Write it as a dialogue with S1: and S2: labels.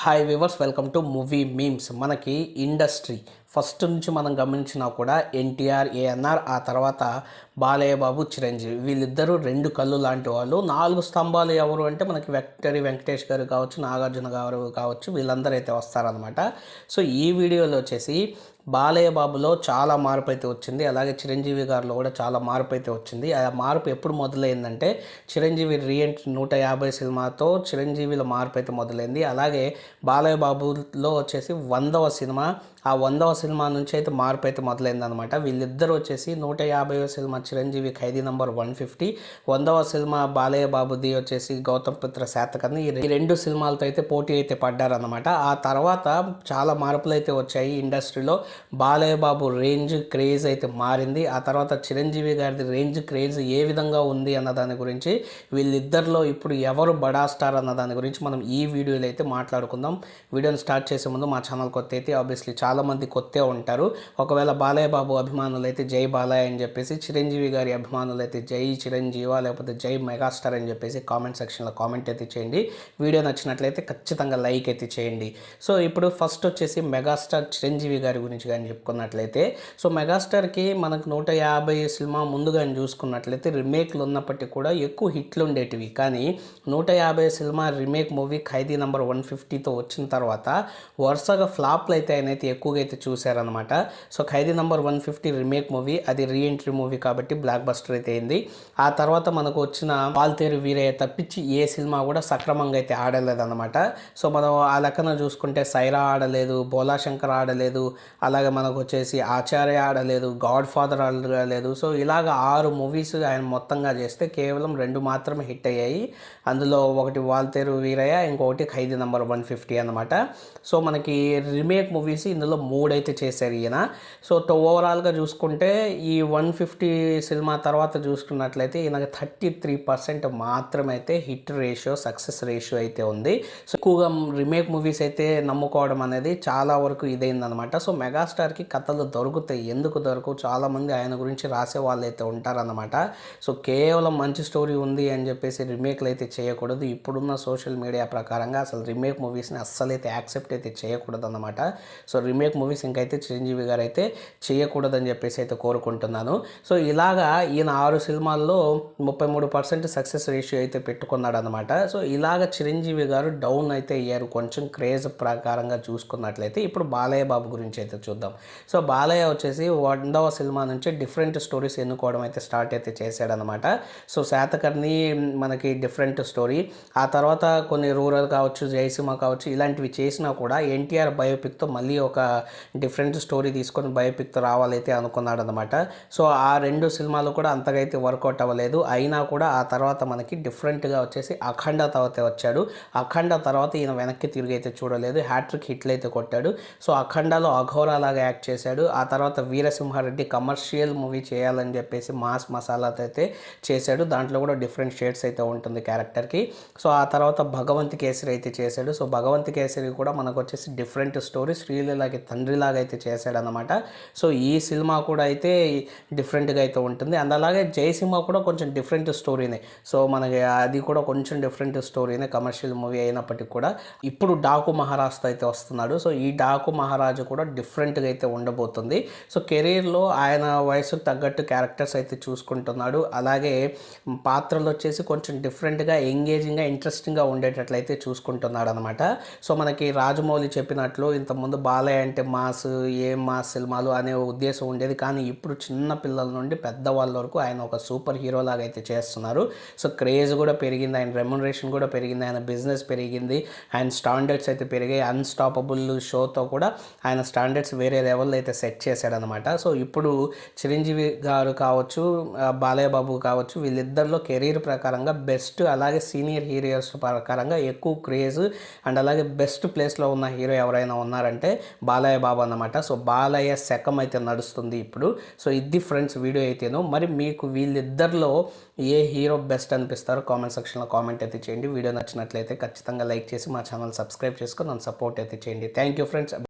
S1: Hi viewers, welcome to movie memes. మనకి industry first నుంచి మనం గమనించినా కూడా ఎన్టీఆర్, ఏఎన్ఆర్, ఆ తర్వాత బాలయ్య బాబు, చిరంజీవి, వీళ్ళిద్దరూ రెండు కళ్ళు లాంటి వాళ్ళు. నాలుగు స్తంభాలు ఎవరు అంటే మనకి వెంకటేష్ గారు కావచ్చు, నాగార్జున గారు కావచ్చు, వీళ్ళందరూ అయితే వస్తారనమాట. సో ఈ వీడియోలో వచ్చేసి బాలయ్య బాబులో చాలా మార్పు అయితే వచ్చింది, అలాగే చిరంజీవి గారిలో కూడా చాలా మార్పు అయితే వచ్చింది. ఆ మార్పు ఎప్పుడు మొదలైందంటే చిరంజీవి రీఎంట్రీ 150 సినిమాతో చిరంజీవిలో మార్పు అయితే మొదలైంది. అలాగే బాలయ్య బాబులో వచ్చేసి 100వ సినిమా, ఆ 100వ సినిమా నుంచి అయితే మార్పు అయితే మొదలైందనమాట. వీళ్ళిద్దరూ వచ్చేసి 150వ సినిమా చిరంజీవి ఖైదీ నంబర్ 150, 100వ సినిమా బాలయ్య బాబుది వచ్చేసి గౌతమ్ పుత్ర శాతకర్ణి. ఈ రెండు సినిమాలతో అయితే పోటీ అయితే పడ్డారనమాట. ఆ తర్వాత చాలా మార్పులు అయితే వచ్చాయి ఇండస్ట్రీలో. బాలయ్య బాబు రేంజ్ క్రేజ్ అయితే మారింది. ఆ తర్వాత చిరంజీవి గారిది రేంజ్ క్రేజ్ ఏ విధంగా ఉంది అన్న దాని గురించి, వీళ్ళిద్దరిలో ఇప్పుడు ఎవరు బడా స్టార్ అన్న దాని గురించి మనం ఈ వీడియోలో అయితే మాట్లాడుకుందాం. వీడియోని స్టార్ట్ చేసే ముందు మా ఛానల్ కొత్త అయితే ఆబ్వియస్లీ చాలామంది కొత్తే ఉంటారు. ఒకవేళ బాలయ్య బాబు అభిమానులు అయితే జై బాలయ్య అని చెప్పేసి, చిరంజీవి గారి అభిమానులు అయితే జై చిరంజీవ లేకపోతే జై మెగాస్టార్ అని చెప్పేసి కామెంట్ సెక్షన్లో కామెంట్ అయితే చేయండి. వీడియో నచ్చినట్లయితే ఖచ్చితంగా లైక్ అయితే చేయండి. సో ఇప్పుడు ఫస్ట్ వచ్చేసి మెగాస్టార్ చిరంజీవి గారి గురించి కానీ చెప్పుకున్నట్లయితే, సో మెగాస్టార్కి మనకు 150 సినిమా ముందుగా చూసుకున్నట్లయితే రిమేక్లు ఉన్నప్పటికీ కూడా ఎక్కువ హిట్లు ఉండేటివి. కానీ 150 సినిమా రిమేక్ మూవీ ఖైదీ నంబర్ 150తో వచ్చిన తర్వాత వరుసగా ఫ్లాప్లు అయితే ఆయన అయితే ఎక్కువగా అయితే చూశారనమాట. సో ఖైదీ నంబర్ 150 రిమేక్ మూవీ, అది రీఎంట్రీ మూవీ కాబట్టి బ్లాక్ బస్టర్ అయితే అయింది. ఆ తర్వాత మనకు వచ్చిన వాల్తేరు వీరయ్య తప్పించి ఏ సినిమా కూడా సక్రమంగా అయితే ఆడలేదన్నమాట. సో మనం ఆ లెక్కన చూసుకుంటే సైరా ఆడలేదు, బోలాశంకర్ ఆడలేదు, అలాగే మనకు వచ్చేసి ఆచార్య ఆడలేదు, గాడ్ ఫాదర్ ఆడలేదు. సో ఇలాగ 6 మూవీస్ ఆయన మొత్తంగా చేస్తే కేవలం 2 మాత్రమే హిట్ అయ్యాయి. అందులో ఒకటి వాల్తేరు వీరయ్య, ఇంకొకటి ఖైదీ నంబర్ 150 అనమాట. సో మనకి రీమేక్ మూవీస్ ఇందులో 3 అయితే చేశారు ఈయన. సో ఓవరాల్గా చూసుకుంటే ఈ 150 సినిమా తర్వాత చూసుకున్నట్లయితే ఈయనకి 33% మాత్రమే అయితే హిట్ రేషియో, సక్సెస్ రేషియో అయితే ఉంది. సో ఎక్కువగా రీమేక్ మూవీస్ అయితే నమ్ముకోవడం అనేది చాలా వరకు ఇదైందనమాట. సో మెగాస్టార్కి కథలు దొరుకుతాయి, ఎందుకు దొరకవు, చాలామంది ఆయన గురించి రాసే వాళ్ళు అయితే ఉంటారన్నమాట. సో కేవలం మంచి స్టోరీ ఉంది అని చెప్పేసి రీమేక్లు అయితే చేయకూడదు. ఇప్పుడున్న సోషల్ మీడియా ప్రకారంగా అసలు రీమేక్ మూవీస్ని అస్సలు అయితే యాక్సెప్ట్ అయితే చేయకూడదు అన్నమాట. సో రీమేక్ మూవీస్ ఇంకైతే చిరంజీవి గారు అయితే చేయకూడదని చెప్పేసి అయితే కోరుకుంటున్నాను. సో ఇలాగా ఈయన 6 సినిమాల్లో 33% సక్సెస్ రేషియో అయితే పెట్టుకున్నాడు అనమాట. సో ఇలాగ చిరంజీవి గారు డౌన్ అయితే అయ్యారు కొంచెం క్రేజ్ ప్రకారంగా చూసుకున్నట్లయితే. ఇప్పుడు బాలయ్య బాబు గురించి అయితే చూద్దాం. సో బాలయ్య వచ్చేసి 100వ సినిమా నుంచి డిఫరెంట్ స్టోరీస్ ఎన్నుకోవడం అయితే స్టార్ట్ అయితే చేశాడనమాట. సో శాతకర్ణి మనకి డిఫరెంట్ స్టోరీ, ఆ తర్వాత కొన్ని రూరల్ కావచ్చు, జయసింహ కావచ్చు, ఇలాంటివి చేసినా కూడా ఎన్టీఆర్ బయోపిక్తో మళ్ళీ ఒక డిఫరెంట్ స్టోరీ తీసుకొని బయోపిక్తో రావాలైతే అనుకున్నాడు అనమాట. సో ఆ 2 సినిమాలు కూడా అంతగా అయితే వర్కౌట్ అవ్వలేదు. అయినా కూడా ఆ తర్వాత మనకి డిఫరెంట్గా వచ్చేసి అఖండ తర్వాత వచ్చాడు. అఖండ తర్వాత ఈయన వెనక్కి తిరిగి అయితే చూడలేదు, హ్యాట్రిక్ హిట్లు అయితే కొట్టాడు. సో అఖండలో అఘోరా లాగా యాక్ట్ చేశాడు. ఆ తర్వాత వీరసింహారెడ్డి కమర్షియల్ మూవీ చేయాలని చెప్పేసి మాస్ మసాలాతో అయితే చేశాడు. దాంట్లో కూడా డిఫరెంట్ షేడ్స్ అయితే ఉంటుంది క్యారెక్టర్కి. సో ఆ తర్వాత భగవంత్ కేసరి అయితే చేశాడు. సో భగవంత్ కేసరి కూడా మనకు వచ్చేసి డిఫరెంట్ స్టోరీ, శ్రీలీలకి తండ్రిలాగా అయితే చేశాడు అనమాట. సో ఈ సినిమా కూడా అయితే డిఫరెంట్గా అయితే ఉంటుంది. అండ్ అలాగే జయసింహ కూడా కొంచెం డిఫరెంట్ స్టోరీనే. సో మనకి అది కూడా కొంచెం డిఫరెంట్ స్టోరీనే, కమర్షియల్ మూవీ అయినప్పటికీ కూడా. ఇప్పుడు డాకు మహారాజ్తో అయితే వస్తున్నాడు. సో ఈ డాకు మహారాజు కూడా డిఫరెంట్గా అయితే ఉండబోతుంది. సో కెరీర్లో ఆయన వయసుకు తగ్గట్టు క్యారెక్టర్స్ అయితే చూసుకుంటున్నాడు. అలాగే పాత్రలు వచ్చేసి కొంచెం డిఫరెంట్గా, ఎంగేజింగ్గా, ఇంట్రెస్టింగ్గా ఉండేటట్లయితే చూసుకుంటున్నాడు అనమాట. సో మనకి రాజమౌళి చెప్పినట్లు ఇంతకుముందు బాలయ్య అంటే మాస్, ఏం మాస్ సినిమాలు అనే ఉద్దేశం ఉండేది. కానీ ఇప్పుడు చిన్న పిల్లల నుండి పెద్దవాళ్ళ వరకు ఆయన ఒక సూపర్ హీరో లాగా అయితే చేస్తున్నారు. సో క్రేజ్ కూడా పెరిగింది, ఆయన రెమ్యునరేషన్ కూడా పెరిగింది, ఆయన బిజినెస్ పెరిగింది, ఆయన స్టాండర్డ్స్ అయితే పెరిగాయి. అన్స్టాపబుల్ షోతో కూడా ఆయన స్టాండర్డ్స్ వేరే లెవెల్లో అయితే సెట్ చేశాడనమాట. సో ఇప్పుడు చిరంజీవి గారు కావచ్చు, బాలయ్య బాబు కావచ్చు, వీళ్ళిద్దరిలో కెరీర్ ప్రకారంగా బెస్ట్, అలాగే సీనియర్ హీరోస్ ప్రకారంగా ఎక్కువ క్రేజ్ అండ్ అలాగే బెస్ట్ ప్లేస్లో ఉన్న హీరో ఎవరైనా ఉన్నారంటే బాలయ్య బాబు అన్నమాట. సో బాలయ్య శకం అయితే నడుస్తుంది ఇప్పుడు. సో ఇది ఫ్రెండ్స్ వీడియో అయితేను. మరి మీకు వీళ్ళిద్దరిలో ఏ హీరో బెస్ట్ అనిపిస్తారో కామెంట్ సెక్షన్లో కామెంట్ అయితే చేయండి. వీడియో నచ్చినట్లయితే ఖచ్చితంగా లైక్ చేసి మా ఛానల్ సబ్స్క్రైబ్ చేసుకొని నన్ను సపోర్ట్ అయితే చేయండి. Thank you friends.